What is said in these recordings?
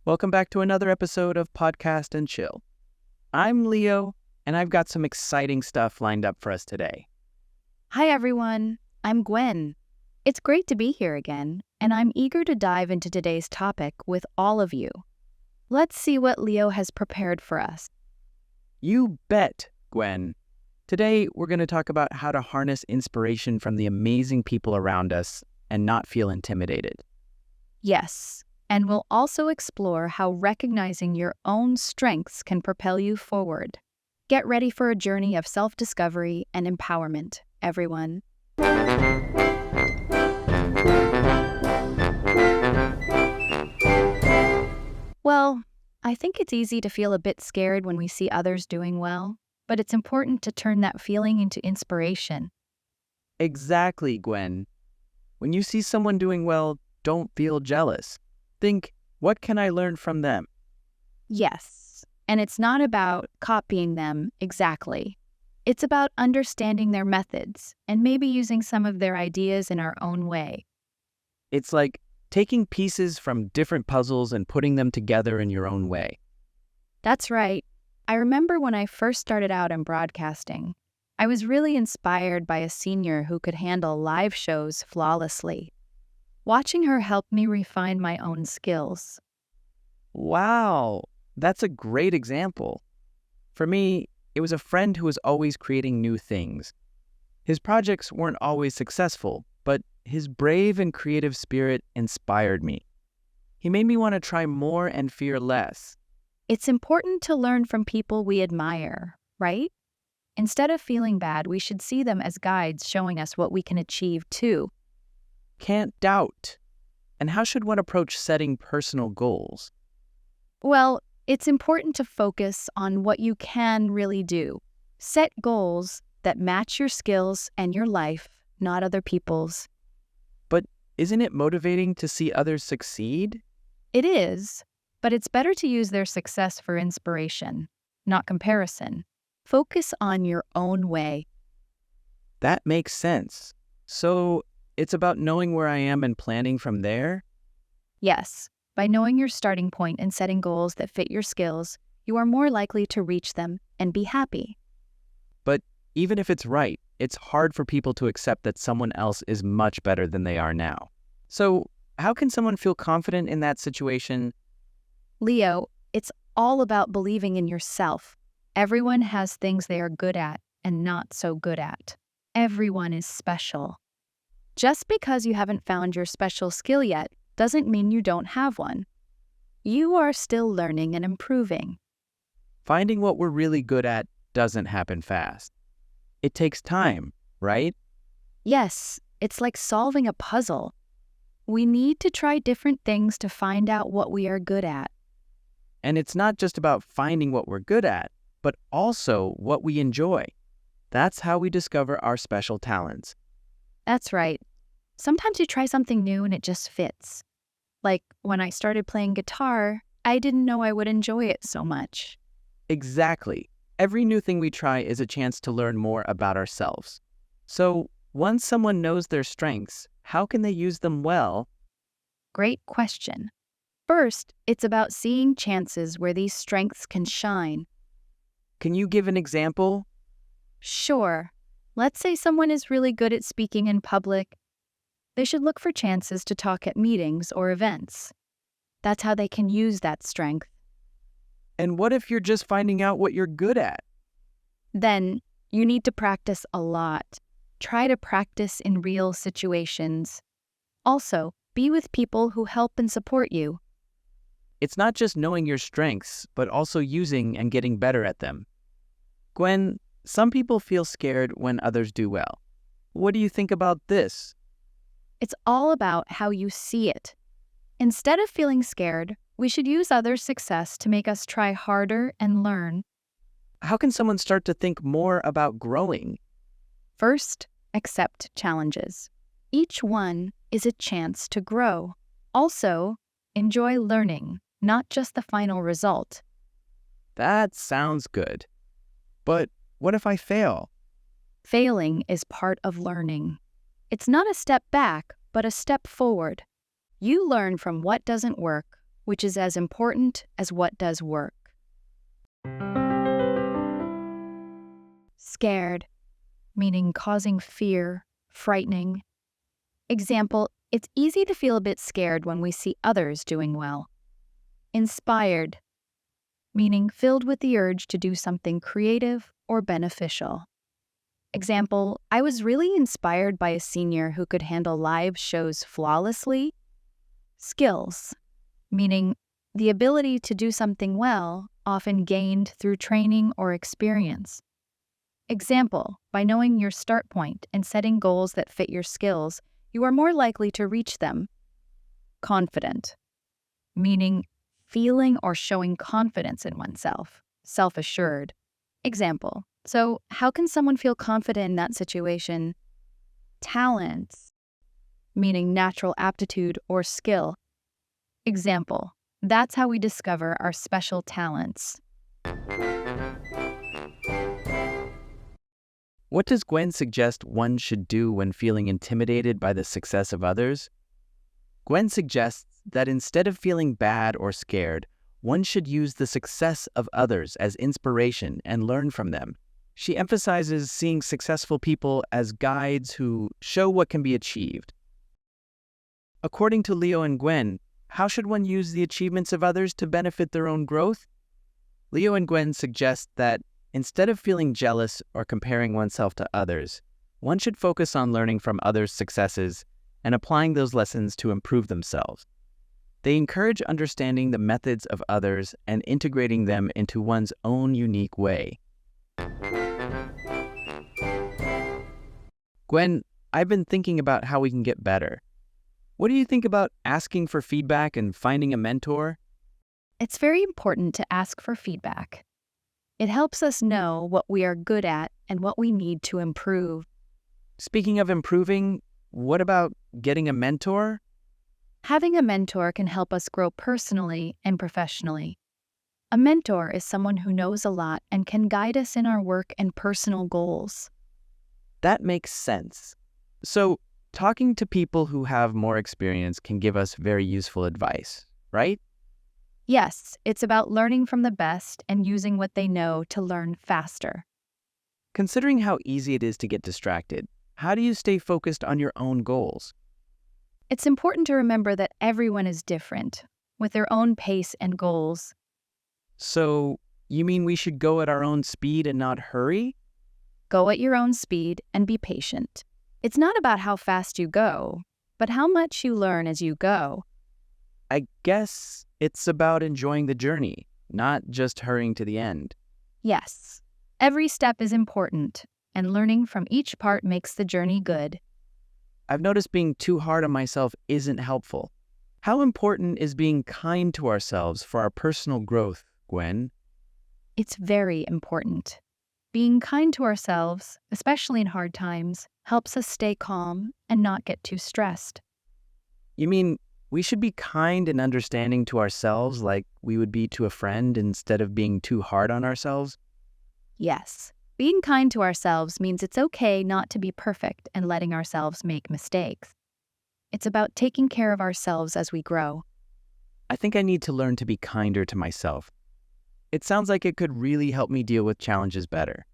Welcome back to another episode of Podcast and Chill. I'm Leo, and I've got some exciting stuff lined up for us today. Hi everyone, I'm Gwen. It's great to be here again, and I'm eager to dive into today's topic with all of you. Let's see what Leo has prepared for us. You bet, Gwen. Today, we're going to talk about how to harness inspiration from the amazing people around us and not feel intimidated. Yes, and we'll also explore how recognizing your own strengths can propel you forward. Get ready for a journey of self-discovery and empowerment, everyone. Well, I think it's easy to feel a bit scared when we see others doing well, but it's important to turn that feeling into inspiration. Exactly, Gwen. When you see someone doing well, don't feel jealous. Think, what can I learn from them? Yes, and it's not about copying them exactly. It's about understanding their methods and maybe using some of their ideas in our own way. It's like taking pieces from different puzzles and putting them together in your own way. That's right. I remember when I first started out in broadcasting, I was really inspired by a senior who could handle live shows flawlessly. Watching her helped me refine my own skills. Wow, that's a great example. For me, it was a friend who was always creating new things. His projects weren't always successful, but his brave and creative spirit inspired me. He made me want to try more and fear less. It's important to learn from people we admire, right? Instead of feeling bad, we should see them as guides showing us what we can achieve too. Can't doubt. And how should one approach setting personal goals? Well, it's important to focus on what you can really do. Set goals that match your skills and your life, not other people's. But isn't it motivating to see others succeed? It is, but it's better to use their success for inspiration, not comparison. Focus on your own way. That makes sense. So it's about knowing where I am and planning from there? Yes, by knowing your starting point and setting goals that fit your skills, you are more likely to reach them and be happy. But even if it's right, it's hard for people to accept that someone else is much better than they are now. So how can someone feel confident in that situation? Leo, it's all about believing in yourself. Everyone has things they are good at and not so good at. Everyone is special. Just because you haven't found your special skill yet doesn't mean you don't have one. You are still learning and improving. Finding what we're really good at doesn't happen fast. It takes time, right? Yes, it's like solving a puzzle. We need to try different things to find out what we are good at. And it's not just about finding what we're good at, but also what we enjoy. That's how we discover our special talents. That's right. Sometimes you try something new and it just fits. Like when I started playing guitar, I didn't know I would enjoy it so much. Exactly. Every new thing we try is a chance to learn more about ourselves. So, once someone knows their strengths, how can they use them well? Great question. First, it's about seeing chances where these strengths can shine. Can you give an example? Sure. Let's say someone is really good at speaking in public. They should look for chances to talk at meetings or events. That's how they can use that strength. And what if you're just finding out what you're good at? Then, you need to practice a lot. Try to practice in real situations. Also, be with people who help and support you. It's not just knowing your strengths, but also using and getting better at them. Gwen, some people feel scared when others do well. What do you think about this? It's all about how you see it. Instead of feeling scared, we should use others' success to make us try harder and learn. How can someone start to think more about growing? First, accept challenges. Each one is a chance to grow. Also, enjoy learning, not just the final result. That sounds good. But what if I fail? Failing is part of learning. It's not a step back, but a step forward. You learn from what doesn't work, which is as important as what does work. Scared, meaning causing fear, frightening. Example, it's easy to feel a bit scared when we see others doing well. Inspired, meaning filled with the urge to do something creative or beneficial. Example, I was really inspired by a senior who could handle live shows flawlessly. Skills, meaning the ability to do something well, often gained through training or experience. Example, by knowing your start point and setting goals that fit your skills, you are more likely to reach them. Confident, meaning feeling or showing confidence in oneself. Self-assured. Example, so how can someone feel confident in that situation? Talents, meaning natural aptitude or skill. Example, that's how we discover our special talents. What does Gwen suggest one should do when feeling intimidated by the success of others? Gwen suggests that instead of feeling bad or scared, one should use the success of others as inspiration and learn from them. She emphasizes seeing successful people as guides who show what can be achieved. According to Leo and Gwen, how should one use the achievements of others to benefit their own growth? Leo and Gwen suggest that instead of feeling jealous or comparing oneself to others, one should focus on learning from others' successes and applying those lessons to improve themselves. They encourage understanding the methods of others and integrating them into one's own unique way. Gwen, I've been thinking about how we can get better. What do you think about asking for feedback and finding a mentor? It's very important to ask for feedback. It helps us know what we are good at and what we need to improve. Speaking of improving, what about getting a mentor? Having a mentor can help us grow personally and professionally. A mentor is someone who knows a lot and can guide us in our work and personal goals. That makes sense. So, talking to people who have more experience can give us very useful advice, right? Yes, it's about learning from the best and using what they know to learn faster. Considering how easy it is to get distracted, how do you stay focused on your own goals? It's important to remember that everyone is different, with their own pace and goals. So, you mean we should go at our own speed and not hurry? Go at your own speed and be patient. It's not about how fast you go, but how much you learn as you go. I guess it's about enjoying the journey, not just hurrying to the end. Yes, every step is important, and learning from each part makes the journey good. I've noticed being too hard on myself isn't helpful. How important is being kind to ourselves for our personal growth, Gwen? It's very important. Being kind to ourselves, especially in hard times, helps us stay calm and not get too stressed. You mean we should be kind and understanding to ourselves like we would be to a friend instead of being too hard on ourselves? Yes, being kind to ourselves means it's okay not to be perfect and letting ourselves make mistakes. It's about taking care of ourselves as we grow. I think I need to learn to be kinder to myself. It sounds like it could really help me deal with challenges better.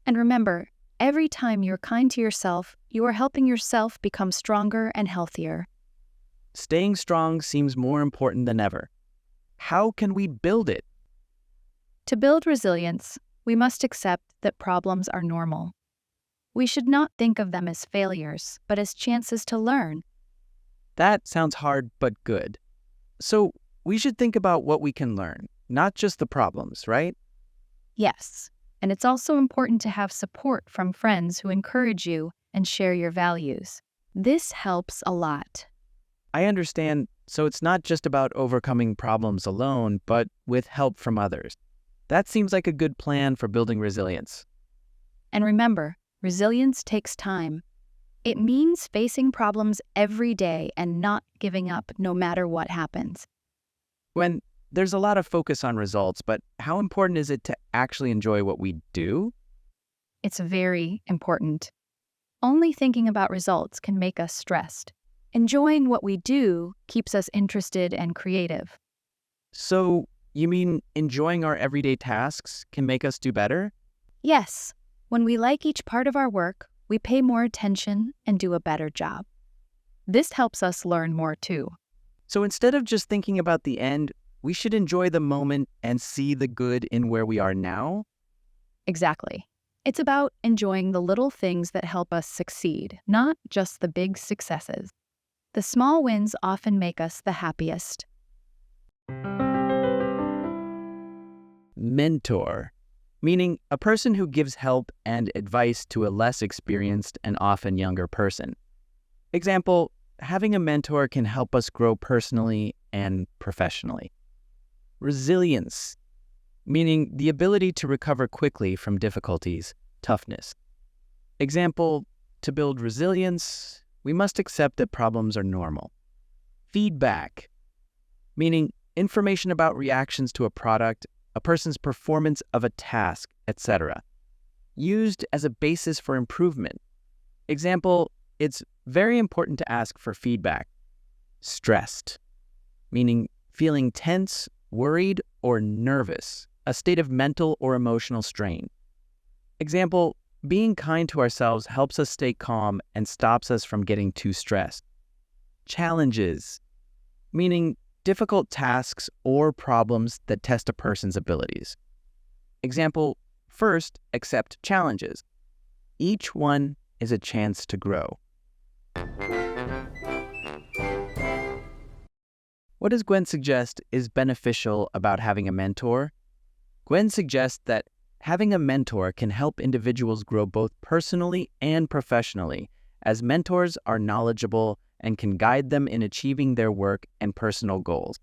And remember, every time you're kind to yourself, you are helping yourself become stronger and healthier. Staying strong seems more important than ever. How can we build it? To build resilience, we must accept that problems are normal. We should not think of them as failures, but as chances to learn. That sounds hard but good. So we should think about what we can learn, not just the problems, right? Yes, and it's also important to have support from friends who encourage you and share your values. This helps a lot. I understand, so it's not just about overcoming problems alone, but with help from others. That seems like a good plan for building resilience. And remember, resilience takes time. It means facing problems every day and not giving up no matter what happens. When there's a lot of focus on results, but how important is it to actually enjoy what we do? It's very important. Only thinking about results can make us stressed. Enjoying what we do keeps us interested and creative. So, you mean enjoying our everyday tasks can make us do better? Yes, when we like each part of our work, we pay more attention and do a better job. This helps us learn more too. So, instead of just thinking about the end, we should enjoy the moment and see the good in where we are now? Exactly. It's about enjoying the little things that help us succeed, not just the big successes. The small wins often make us the happiest. Mentor, meaning a person who gives help and advice to a less experienced and often younger person. Example, having a mentor can help us grow personally and professionally. Resilience, meaning the ability to recover quickly from difficulties, toughness. Example, to build resilience, we must accept that problems are normal. Feedback, meaning information about reactions to a product, a person's performance of a task, etc., used as a basis for improvement. Example, it's very important to ask for feedback. Stressed, meaning feeling tense, worried, or nervous, a state of mental or emotional strain. Example, being kind to ourselves helps us stay calm and stops us from getting too stressed. Challenges, meaning difficult tasks or problems that test a person's abilities. Example, first, accept challenges. Each one is a chance to grow. What does Gwen suggest is beneficial about having a mentor? Gwen suggests that having a mentor can help individuals grow both personally and professionally, as mentors are knowledgeable and can guide them in achieving their work and personal goals.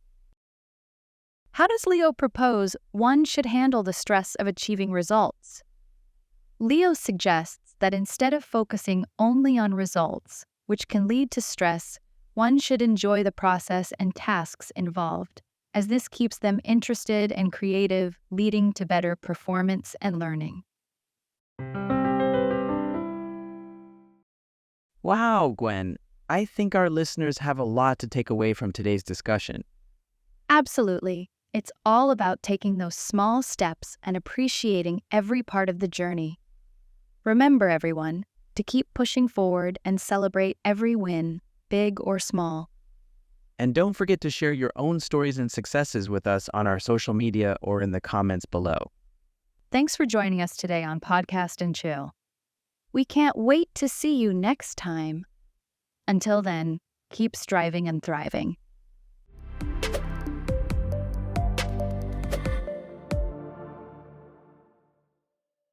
How does Leo propose one should handle the stress of achieving results? Leo suggests that instead of focusing only on results, which can lead to stress, one should enjoy the process and tasks involved, as this keeps them interested and creative, leading to better performance and learning. Wow, Gwen, I think our listeners have a lot to take away from today's discussion. Absolutely. It's all about taking those small steps and appreciating every part of the journey. Remember, everyone, to keep pushing forward and celebrate every win, big or small. And don't forget to share your own stories and successes with us on our social media or in the comments below. Thanks for joining us today on Podcast and Chill. We can't wait to see you next time. Until then, keep striving and thriving.